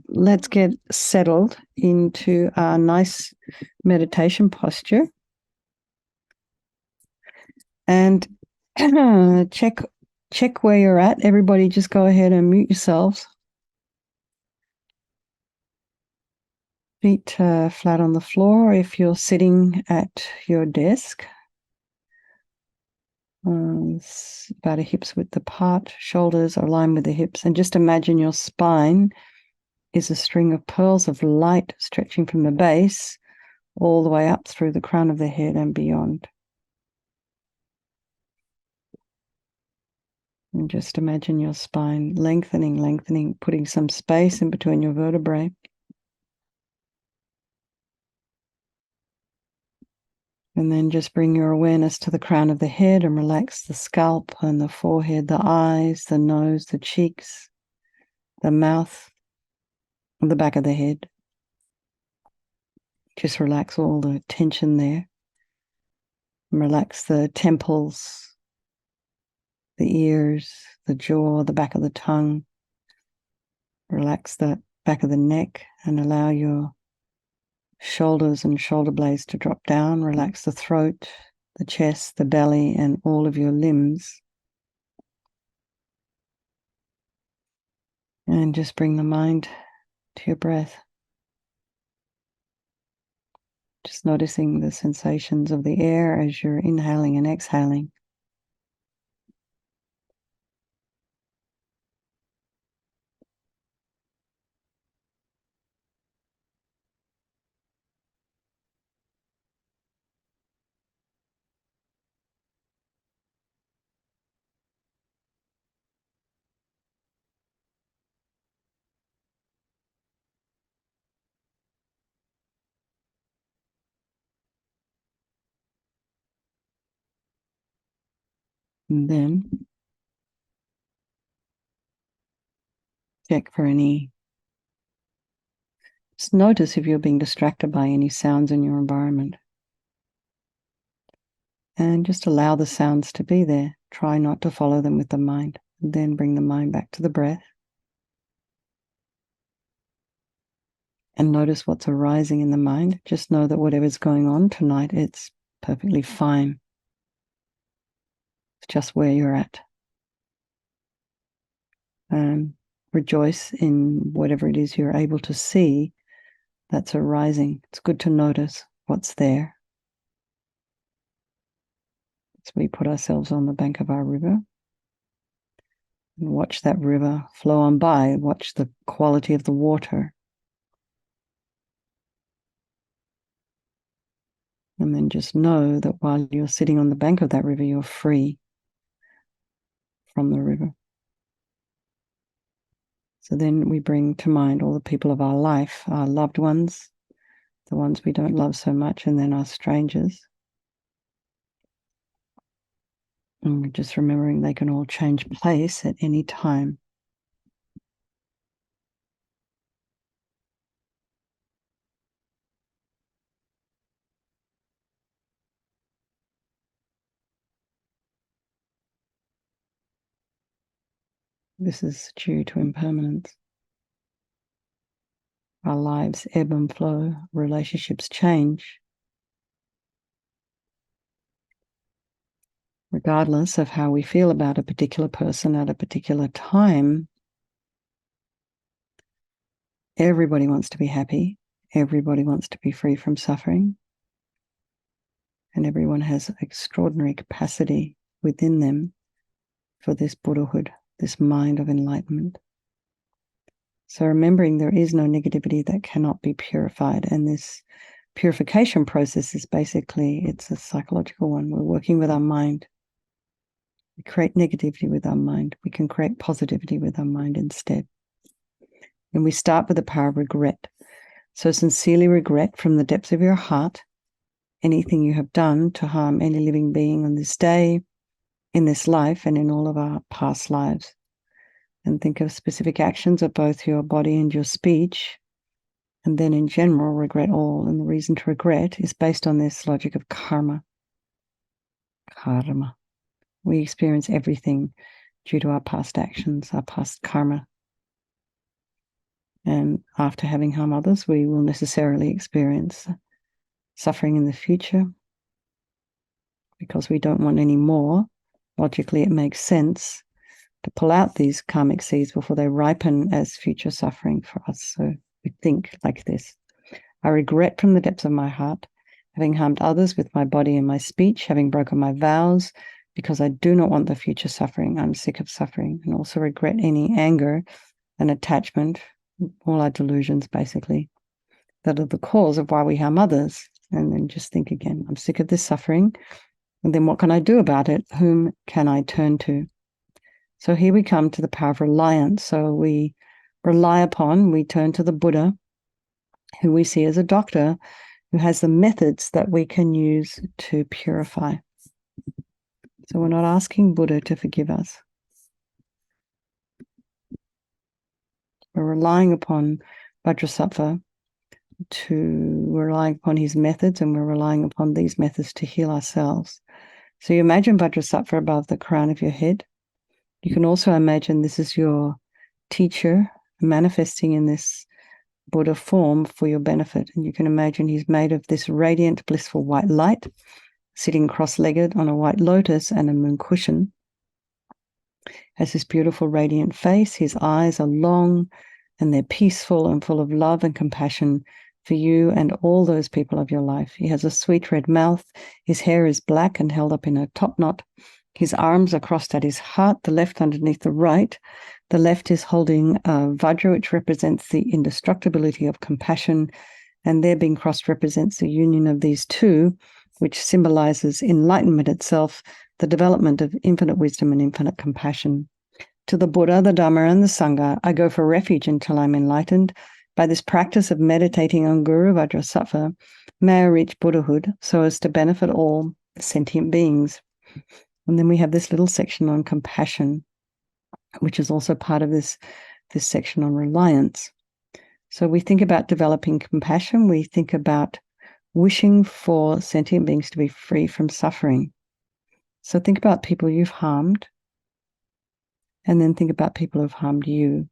let's get settled into our nice meditation posture, and check where you're at. Everybody, just go ahead and mute yourselves. Feet flat on the floor if you're sitting at your desk. About a hip's width apart. Shoulders are aligned with the hips, and just imagine your spine is a string of pearls of light stretching from the base all the way up through the crown of the head and beyond. And just imagine your spine lengthening, putting some space in between your vertebrae. And then just bring your awareness to the crown of the head and relax the scalp and the forehead, the eyes, the nose, the cheeks, the mouth, and the back of the head. Just relax all the tension there. And relax the temples, the ears, the jaw, the back of the tongue. Relax the back of the neck and allow your shoulders and shoulder blades to drop down. Relax the throat, the chest, the belly, and all of your limbs. And just bring the mind to your breath. Just noticing the sensations of the air as you're inhaling and exhaling. And then check for any. Just notice if you're being distracted by any sounds in your environment. And just allow the sounds to be there. Try not to follow them with the mind. And then bring the mind back to the breath. And notice what's arising in the mind. Just know that whatever's going on tonight, it's perfectly fine. It's just where you're at. Rejoice in whatever it is you're able to see that's arising. It's good to notice what's there. So we put ourselves on the bank of our river and watch that river flow on by. Watch the quality of the water. And then just know that while you're sitting on the bank of that river, you're free from the river. So then we bring to mind all the people of our life, our loved ones, the ones we don't love so much, and then our strangers. And we're just remembering they can all change place at any time. This is due to impermanence. Our lives ebb and flow, relationships change. Regardless of how we feel about a particular person at a particular time, everybody wants to be happy. Everybody wants to be free from suffering. And everyone has extraordinary capacity within them for this Buddhahood, this mind of enlightenment. So remembering there is no negativity that cannot be purified. And this purification process is basically, it's a psychological one. We're working with our mind. We create negativity with our mind. We can create positivity with our mind instead. And we start with the power of regret. So sincerely regret from the depths of your heart anything you have done to harm any living being on this day, in this life, and in all of our past lives. And think of specific actions of both your body and your speech. And then in general, regret all. And the reason to regret is based on this logic of karma. Karma. We experience everything due to our past actions, our past karma. And after having harmed others, we will necessarily experience suffering in the future because we don't want any more. Logically, it makes sense to pull out these karmic seeds before they ripen as future suffering for us. So we think like this. I regret from the depths of my heart having harmed others with my body and my speech, having broken my vows, because I do not want the future suffering. I'm sick of suffering, and also regret any anger and attachment, all our delusions basically, that are the cause of why we harm others. And then just think again, I'm sick of this suffering. And then what can I do about it? Whom can I turn to? So here we come to the power of reliance. So we turn to the Buddha, who we see as a doctor, who has the methods that we can use to purify. So we're not asking Buddha to forgive us. We're relying upon Vajrasattva we're relying upon his methods, and we're relying upon these methods to heal ourselves. So you imagine Vajrasattva above the crown of your head. You can also imagine this is your teacher manifesting in this Buddha form for your benefit. And you can imagine he's made of this radiant, blissful white light, sitting cross-legged on a white lotus and a moon cushion. Has this beautiful radiant face. His eyes are long and they're peaceful and full of love and compassion for you and all those people of your life. He has a sweet red mouth. His hair is black and held up in a top knot. His arms are crossed at his heart, the left underneath the right. The left is holding a vajra, which represents the indestructibility of compassion, and there being crossed represents the union of these two, which symbolizes enlightenment itself, the development of infinite wisdom and infinite compassion. To the Buddha, the Dhamma, and the Sangha, I go for refuge until I'm enlightened. By this practice of meditating on Guru Vajrasattva, may I reach Buddhahood so as to benefit all sentient beings. And then we have this little section on compassion, which is also part of this section on reliance. So we think about developing compassion. We think about wishing for sentient beings to be free from suffering. So think about people you've harmed, and then think about people who've harmed you.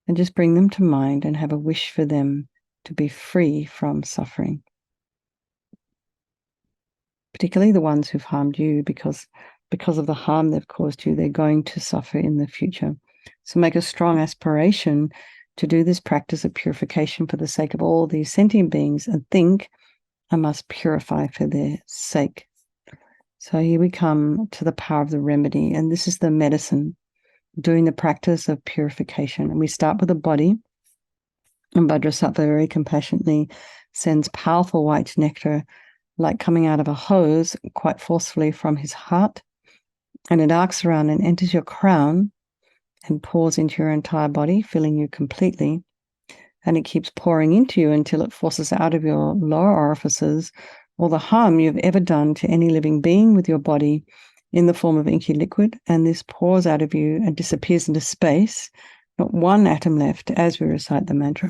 And just bring them to mind and have a wish for them to be free from suffering. Particularly the ones who've harmed you, because of the harm they've caused you, they're going to suffer in the future. So make a strong aspiration to do this practice of purification for the sake of all these sentient beings, and think, I must purify for their sake. So here we come to the power of the remedy, and this is the medicine, doing the practice of purification. And we start with the body, and Vajrasattva very compassionately sends powerful white nectar, like coming out of a hose, quite forcefully from his heart, and it arcs around and enters your crown and pours into your entire body, filling you completely. And it keeps pouring into you until it forces out of your lower orifices all the harm you've ever done to any living being with your body in the form of inky liquid, and this pours out of you and disappears into space, not one atom left as we recite the mantra.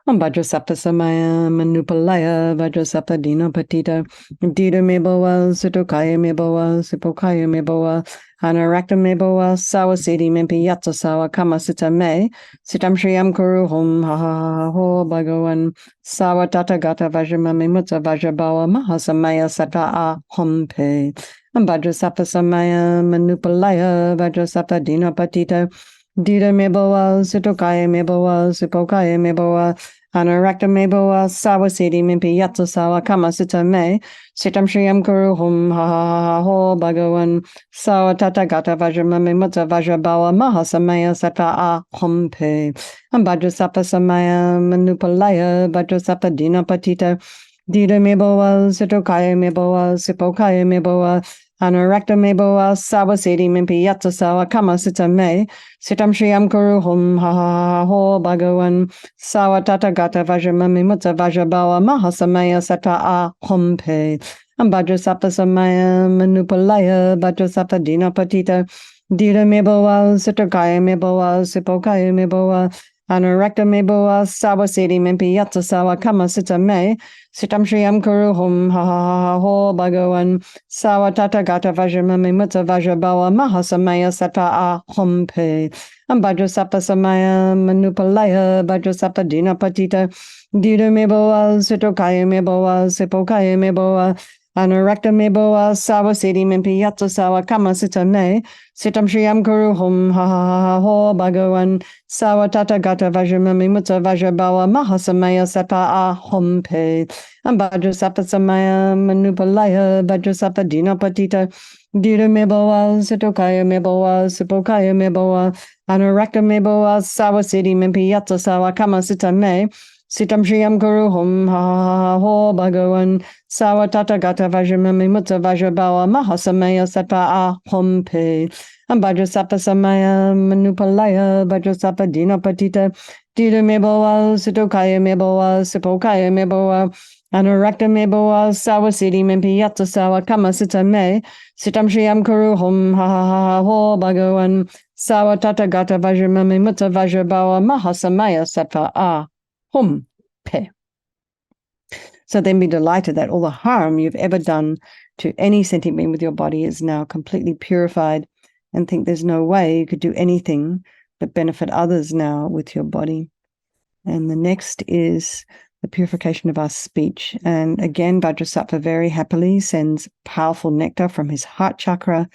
Om Vajrasattva Samaya Manupalaya Vajrasattva Dino Patita Dita Meboa Sutokaya Meboa Sipokaya Meboa Anarakta Meboa Sawasidi Mimpi Yatsa Sawa Kama Sita Me Sitam Shriyam Kuru Hum Ha Ha Ho Bhagavan Sawa Tata Gata Vajrama Mimutsa Vajrabawa Mahasamaya Sata A Hum Pe Om Vajrasattva Samaya Manupalaya Vajrasattva Dino Patita Dita Meboa Sutokaya Meboa Sipokaya Meboa Anarakta Meboa Sawasidi Mimpi Yatsa Sawa Kama Sita Me Sitam Shriyam Kuru Hum Ha Ha Ho Bhagavan Sawa Tata Gata Vajrama Mimutsa Vajrabawa Mahasamaya Sata A Hum Pe Om Vajrasattva Samaya Manupalaya Vajrasattva Dina Patita Dita Meboa Sutokaya Meboa Sipokaya Meboa Anarakta Meboa Sawasidi Mimpi Yatsa Sawa Kama Sita Me Sitam Shriyam Kuru Hum Ha Ha Ho Bhagavan Sawa Tata Gata Vajrama Mimutsa Vajrabawa Mahasamaya Sata A Hum Pe Om Vajrasattva Samaya Manupalaya Vajrasattva Dina Patita Dita Meboa Sutokaya Meboa Sipokaya Meboa Anurakta me boa sawa sedi mimpi yatsa sawa kama sita me. Sitam shriyam kuru hum ha ha ha ha ho bhagavan. Sawa tata gata vajramami mutta vajrabawa mahasamaya sata a hum pe. Bhajrasapa samaya manupalaya bhajrasapa dina patita. Dida me boa sitokaya me boa sipokaya me boa. Anurakta me boa sawa sedi mimpi yatsa sawa kama sita me. Sitam shriyam kuru hum ha ha ha ha ho bhagavan. Sawa tata gata vajramami mutta vajrabawa mahasamaya sata a hum pe. Bhajrasapa samaya manupalaya bhajrasapa dina patita. Dida me boa sitokaya me boa sipokaya me boa. Anurakta me boa sawa sedi mimpi yatsa sawa kama sita me. Sitam shriyam kuru hum ha ha ha ha ho bhagavan. Sawa tata gata vajramami mutta vajrabawa mahasamaya sata a hum pe. Bhajrasapa samaya manupalaya bhajrasapa dina patita. Dida me boa sitokaya me boa sipokaya me boa. Anurakta me boa sawa sedi mimpi yatsa sawa kama sita me. Sitam shriyam kuru hum ha ha ha ha ho bhagavan. Sawa tata gata vajramami mutta vajrabawa mahasamaya sata a hum pe. So then be delighted that all the harm you've ever done to any sentient being with your body is now completely purified, and think there's no way you could do anything but benefit others now with your body. And the next is the purification of our speech. And again, Vajrasattva very happily sends powerful nectar from his heart chakra,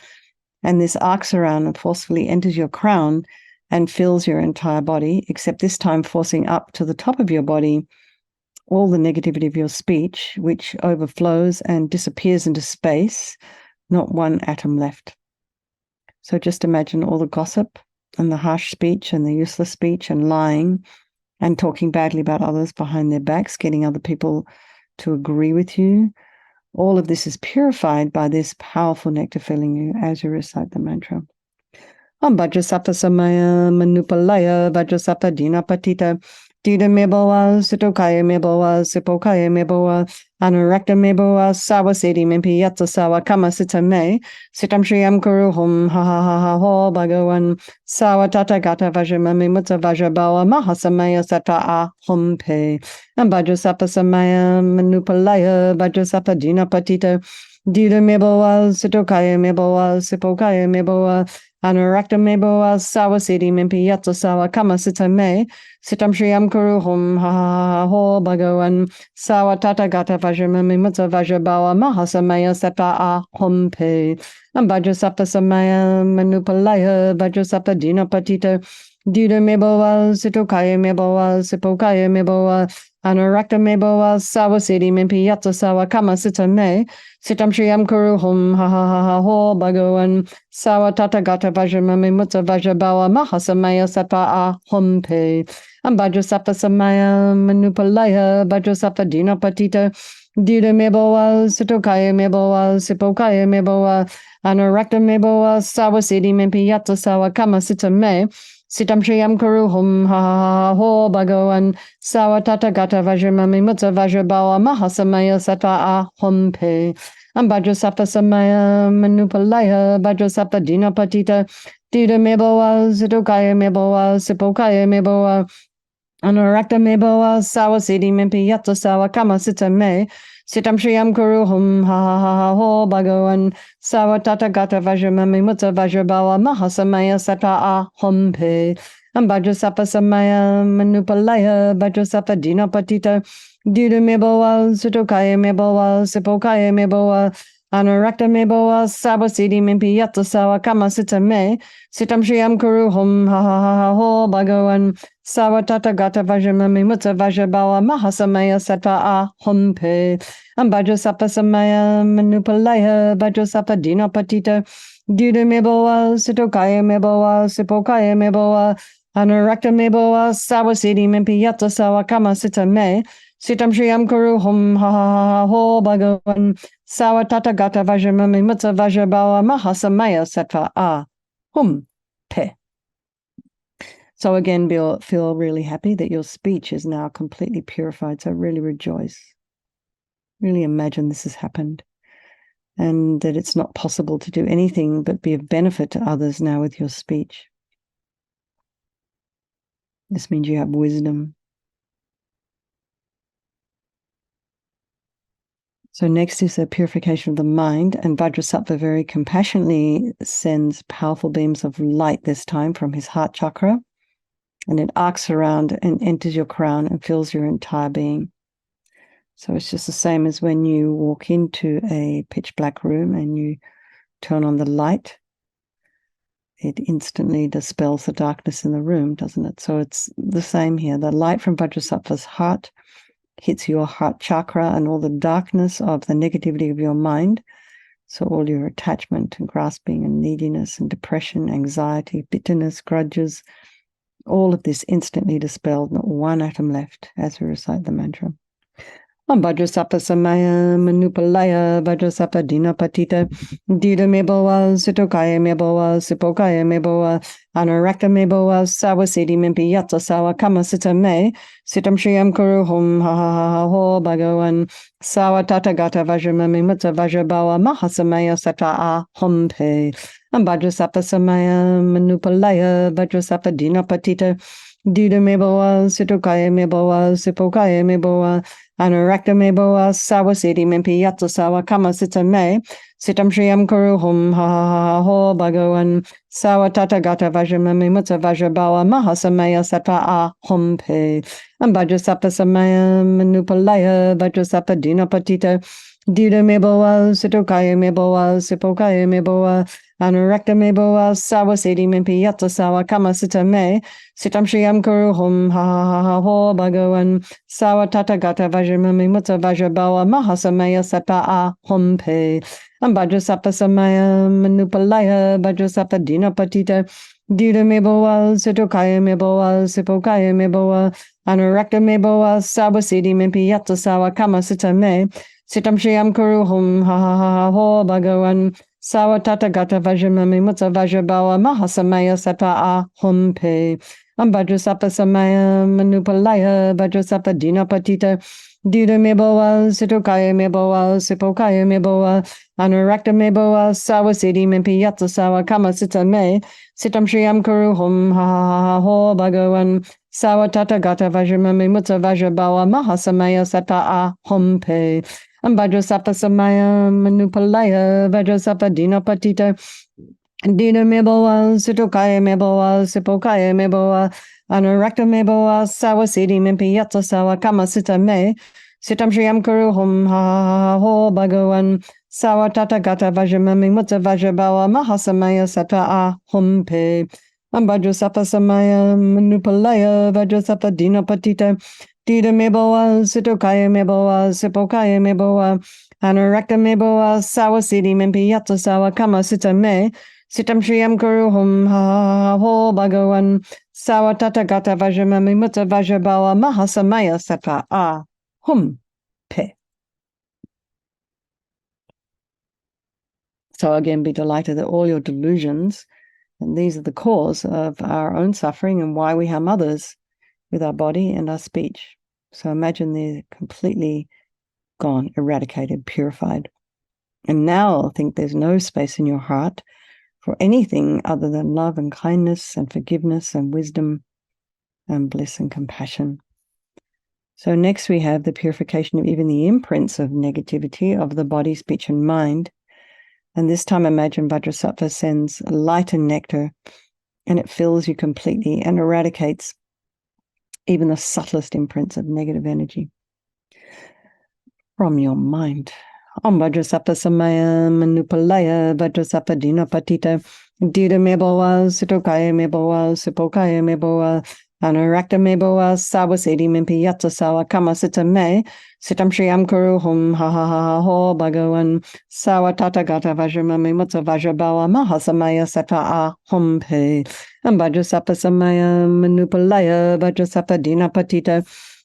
and this arcs around and forcefully enters your crown and fills your entire body, except this time forcing up to the top of your body all the negativity of your speech, which overflows and disappears into space, not one atom left. So just imagine all the gossip and the harsh speech and the useless speech and lying and talking badly about others behind their backs, getting other people to agree with you. All of this is purified by this powerful nectar filling you as you recite the mantra. Vajrasapa samaya manupalaya vajrasapa dina patita. Dida me boa, sitokaya me boa, sipokaya me boa, anurakta me boa, sawa sedi mimpi yatsa sawa kama sita me. Sitam shriyam kuru hum ha ha ha ha ho bhagavan. Sawa tata gata vajramami mutta vajrabawa mahasamaya sata a hum pe. Vajrasapa samaya manupalaya vajrasapa dina patita. Dida me boa, sitokaya me boa, sipokaya me boa, anurakta me boa sawa sedi mimpi yatsa sawa kama sita me. Sitam shriyam kuru hum ha ha ha ho bhagavan. Sawa tata gata vajramami mutta vajrabawa mahasamaya sata a hum pe. Vajrasapa samaya manupalaya vajrasapa dina patita. Dida me boa, sitokaya me boa, sipokaya me boa, anurakta me boa sawa sedi mimpi yatsa sawa kama sita me. Sitam shriyam kuru hum ha ha ha ha ho bhagavan. Sawa tata gata vajramami mutta vajrabawa mahasamaya sata a hum pe. Vajrasapa samaya manupalaya vajrasapa dina patita. Dida me boa, sitokaya me boa, sipokaya me boa, anurakta me boa sawa sedi mimpi yatsa sawa kama sita me. Sitam shriyam kuru hum ha ha ha ho bhagavan. Sawa tata gata vajramami mutta vajrabawa mahasamaya sata a hum pe. Vajrasapa samaya manupalaya vajrasapa dina patita. Dida me boa, sitokaya me boa, sipokaya me boa, anurakta me boa sawa sedi mimpi yatsa sawa kama sita me. Sitam shriyam kuru hum ha ha ha ha ho bhagavan. Sawa tata gata vajramami mutta vajrabawa mahasamaya sata a hum pe. Vajrasapa samaya manupalaya vajrasapa dina patita. Dida me boa, sitokaya me boa, sipokaya me boa, anurakta me boa sawa sedi mimpi yatsa sawa kama sita me. Sitam shriyam kuru hum ha ha ha ha ho bhagavan. Sawa tata gata vajramami mutta vajrabawa mahasamaya sata a hum pe. Vajrasapa samaya manupalaya vajrasapa dina patita. Dida me boa, sitokaya me boa, sipokaya me boa, anurakta me boa sawa sedi mimpi yatsa sawa kama sita me. Sitam shriyam kuru hum ha ha ha ha ho bhagavan. Sawa tata gata vajramami mutta vajrabawa mahasamaya sata a hum pe. So again, feel really happy that your speech is now completely purified. So really rejoice. Really imagine this has happened, and that it's not possible to do anything but be of benefit to others now with your speech. This means you have wisdom. So next is the purification of the mind, and Vajrasattva very compassionately sends powerful beams of light this time from his heart chakra, and it arcs around and enters your crown and fills your entire being. So it's just the same as when you walk into a pitch black room and you turn on the light. It instantly dispels the darkness in the room, doesn't it? So it's the same here. The light from Vajrasattva's heart hits your heart chakra and all the darkness of the negativity of your mind. So all your attachment and grasping and neediness and depression, anxiety, bitterness, grudges, all of this instantly dispelled, not one atom left as we recite the mantra. Vajrasattva samaya manupalaya Vajrasattva dinapatita Dida meboa sitokaya meboa sipokaya meboa Anarakta meboa sawasidi mimpi yatsa sawa kama sita me Sitam shriyam kuru hum ha ha ha ha ho bhagavan Sawa tatagata vajramami mutta vajrabawa mahasamaya sata a hum pe Vajrasattva samaya manupalaya Vajrasattva dinapatita Dida meboa sitokaya meboa sipokaya meboa Anarakta meboa sawasidi mimpi yatsa sawa kama sita me Sitam shriyam kuru hum ha ha ha ha ho bhagavan Sawa tatagata vajramami mutta vajrabawa mahasamaya sata a hum pe Vajrasattva samaya manupalaya Vajrasattva dinapatita Dida meboa sitokaya meboa sipokaya meboa Anurakta meboa sawasidi mimpi yatsa sawa kama sita me Sitam shriyam kuru hum ha ha ha ha ho bhagavan Sawa tatagata vajramami mutta vajrabawa mahasamaya sata a hum pe Vajrasattva samaya manupalaya Vajrasattva dinapatita Dida meboa sitokaya meboa sipokaya meboa Anurakta meboa sawasidi mimpi yatsa sawa kama sita me Sitam shriyam kuru hum ha ha ha ha ho bhagavan Sawa tatagata vajramami mutta vajrabawa mahasamaya sata a hum pe Vajrasattva samaya manupalaya Vajrasattva dinapatita Dida meboa sitokaya meboa sipokaya meboa Anurakta meboa sawasidi mimpi yatsa sawa kama sita me Sitam shriyam kuru hum ha ha ha ha ho bhagavan Sawa tatagata vajramami mutta vajrabawa mahasamaya sata a hum pe Vajrasattva samaya manupalaya Vajrasattva dinapatita Dida meboa sitokaya meboa sipokaya meboa Anurakta meboa sawasidi mimpi yatsa sawa kama sita me Sitam shriyam kuru hum ha ha ha ha ho bhagavan Sawa tatagata vajramami mutta vajrabawa mahasamaya sata a hum pe Vajrasattva samaya manupalaya Vajrasattva dinapatita Dida meboa sitokaya meboa sipokaya meboa Anurakta meboa sawasidi mimpi yatsa sawa kama sita me Sitam shriyam kuru hum ha ha ha ha ho bhagavan Sawa tatagata vajramami mutta vajrabawa mahasamaya sata a hum pe. So again, be delighted that all your delusions, and these are the cause of our own suffering and why we harm others with our body and our speech. So imagine they're completely gone, eradicated, purified. And now think there's no space in your heart for anything other than love and kindness and forgiveness and wisdom and bliss and compassion. So next we have the purification of even the imprints of negativity of the body, speech, and mind. And this time imagine Vajrasattva sends light and nectar, and it fills you completely and eradicates even the subtlest imprints of negative energy from your mind. Om Vajrasattva samaya manupalaya Vajrasattva dinapatita Dida meboa sitokaya meboa sipokaya meboa Anurakta meboa sawasidi mimpi yatsa sawa kama sita me Sitam shriyam kuru hum ha ha ha ha ho bhagavan Sawa tatagata vajramami mutta vajrabawa mahasamaya sata a hum pe Vajrasattva samaya manupalaya Vajrasattva dinapatita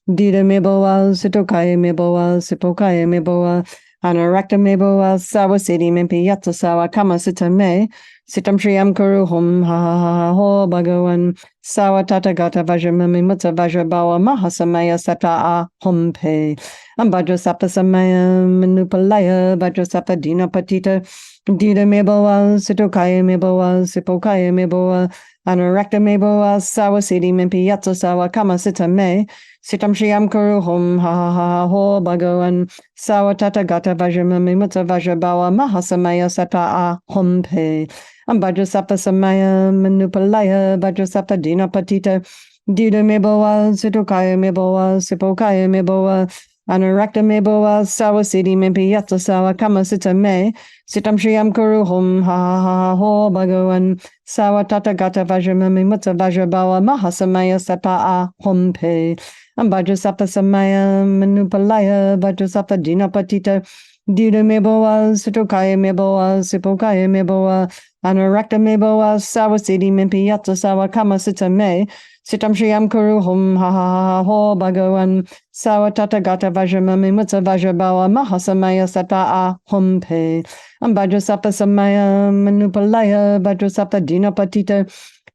Dida meboa sitokaya meboa sipokaya meboa Anurakta meboa sawasidi mimpi yatsa sawa kama sita me Sitam shriyam kuru hum ha ha ha ha ho bhagavan Sawa tatagata vajramami mutta vajrabawa mahasamaya sata a hum pe Vajrasattva samaya manupalaya Vajrasattva dinapatita Dida meboa sitokaya meboa sipokaya meboa Anurakta me boa sawa siddhi mimpi yatsa sawa kama sita me. Sitam Shriyam Kuru Hum Ha Ha Ha Ho Bhagavan Sawa Tata Gata Vajramami Mutta Vajrabawa Mahasamaya Sata A Hum Pe Ambajasapa Samaya Manupalaya Vajrasapa Dina Patita Dida Meboa Situkaya Meboa Sipokaya Meboa Anurakta Meboa Sawa Siddhi Mimpi Yatsa Sawa Kama Sita Me Sitam Shriyam Kuru Hum Ha Ha Ha Ho Bhagavan Sawa Tata Gata Vajramami Mutta Vajrabawa Mahasamaya Sata A Hum Pe Vajrasapa Samaya Manupalaya Vajrasapa Dinapatita Dida Meboa Sitokaya Meboa Sipokaya Meboa Anurakta Meboa Sawasidi Mimpi Yatsa Sawa Kama Sita Me Sitam Shriyam Kuru Hum Ha Ha Ha Ho Bhagavan Sawa Tata Gata Vajramami Mutsa Vajrabawa Mahasamaya Sata A Hum Pe Vajrasapa Samaya Manupalaya Vajrasapa Dinapatita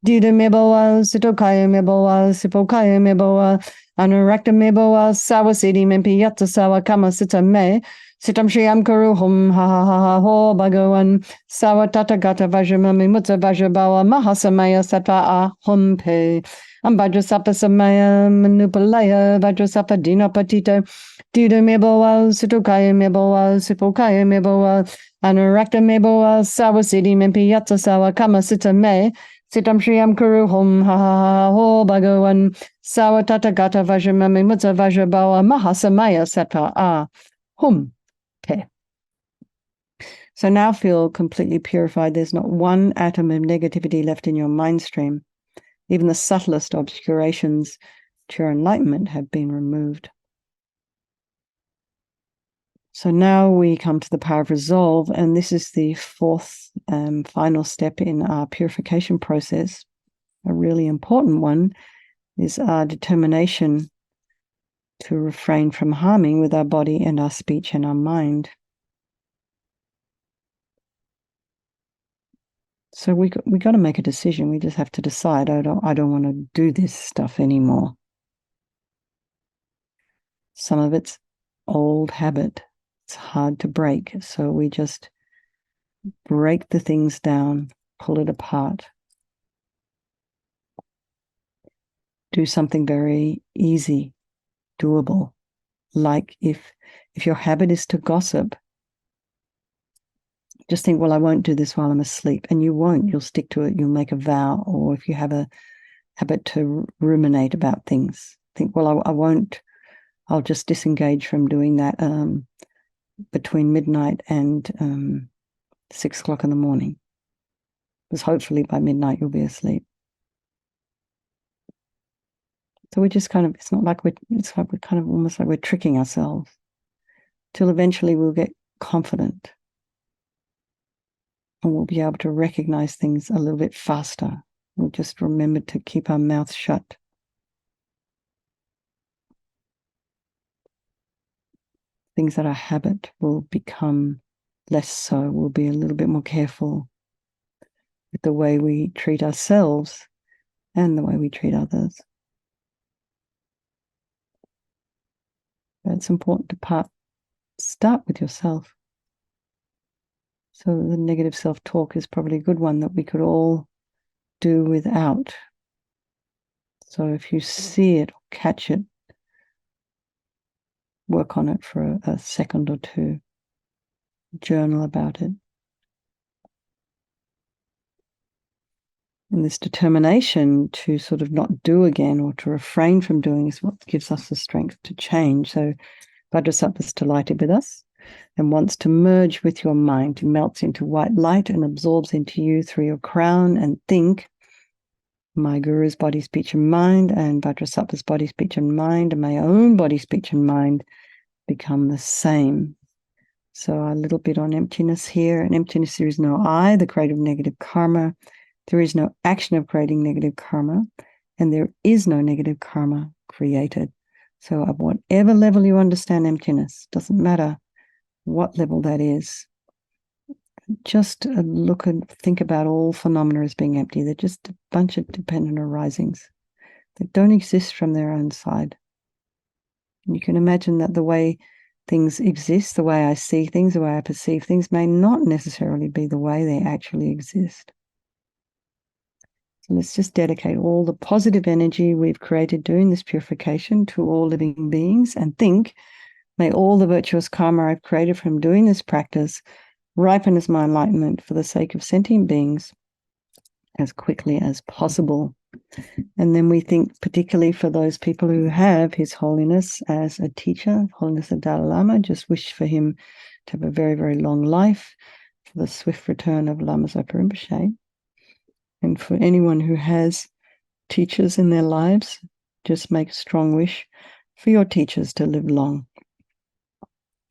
Dida Meboa Sitokaya Meboa Sipokaya Meboa Anurakta Meboa Sawasidi Mimpi Yatsa Sawa Kama Sita Me Sitam Shriyam Kuru Hum Ha Ha Ha Ha Ho Bhagavan Sawa Tata Gata Vajramami Mutsa Vajrabawa Mahasamaya Sata A Hum Pe Vajrasapa Samaya Manupalaya Vajrasapa Dinapatita Dida Meboa Sitokaya Meboa Sipokaya Meboa Anurakta Meboa Sawasidi Mimpi Yatsa Sawa Kama Sita Me Sitam Shriyam Kuru Hum Ha Ha Ha Ho Bhagavan Sawa Tata Gata Vajramami Mutsa Vajrabawa Mahasamaya Sata A Hum Pe. So now feel completely purified. There's not one atom of negativity left in your mind stream. Even the subtlest obscurations to your enlightenment have been removed. So now we come to the power of resolve, and this is the fourth final step in our purification process. A really important one is our determination to refrain from harming with our body and our speech and our mind. So we got to make a decision. We just have to decide, I don't want to do this stuff anymore. Some of it's old habit. It's hard to break. So we just break the things down, pull it apart. Do something very easy, doable. Like if your habit is to gossip, just think, well, I won't do this while I'm asleep. And you won't. You'll stick to it. You'll make a vow. Or if you have a habit to ruminate about things, think, well, I won't. I'll just disengage from doing that between midnight and 6 o'clock in the morning. Because hopefully by midnight you'll be asleep. So we just kind of, it's like we're kind of almost like we're tricking ourselves till eventually we'll get confident and we'll be able to recognize things a little bit faster. We'll just remember to keep our mouth shut. Things that are habit will become less so. We'll be a little bit more careful with the way we treat ourselves and the way we treat others. But it's important to start with yourself. So the negative self-talk is probably a good one that we could all do without. So if you see it or catch it, work on it for a second or two. Journal about it. And this determination to sort of not do again or to refrain from doing is what gives us the strength to change. So Vajrasattva is delighted with us and wants to merge with your mind. He melts into white light and absorbs into you through your crown and think, my Guru's body, speech, and mind, and Vajrasattva's body, speech, and mind, and my own body, speech, and mind become the same. So a little bit on emptiness here. In emptiness, there is no I, the creator of negative karma. There is no action of creating negative karma, and there is no negative karma created. So at whatever level you understand emptiness, doesn't matter what level that is, just look and think about all phenomena as being empty. They're just a bunch of dependent arisings that don't exist from their own side. And you can imagine that the way things exist, the way I see things, the way I perceive things may not necessarily be the way they actually exist. So let's just dedicate all the positive energy we've created doing this purification to all living beings, and think, may all the virtuous karma I've created from doing this practice ripen as my enlightenment for the sake of sentient beings as quickly as possible. And then we think particularly for those people who have His Holiness as a teacher, Holiness the Dalai Lama, just wish for him to have a very, very long life, for the swift return of Lama Zopa Rinpoche. And for anyone who has teachers in their lives, just make a strong wish for your teachers to live long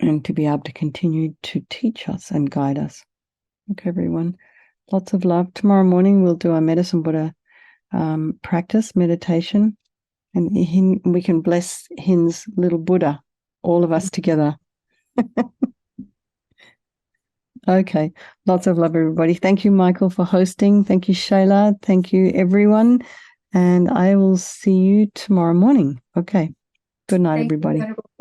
and to be able to continue to teach us and guide us. Okay, everyone. Lots of love. Tomorrow morning we'll do our Medicine Buddha practice, meditation, and we can bless Hin's little Buddha, all of us together. Okay, lots of love, everybody. Thank you, Michael, for hosting. Thank you, Shayla. Thank you, everyone. And I will see you tomorrow morning. Okay. Good night, everybody.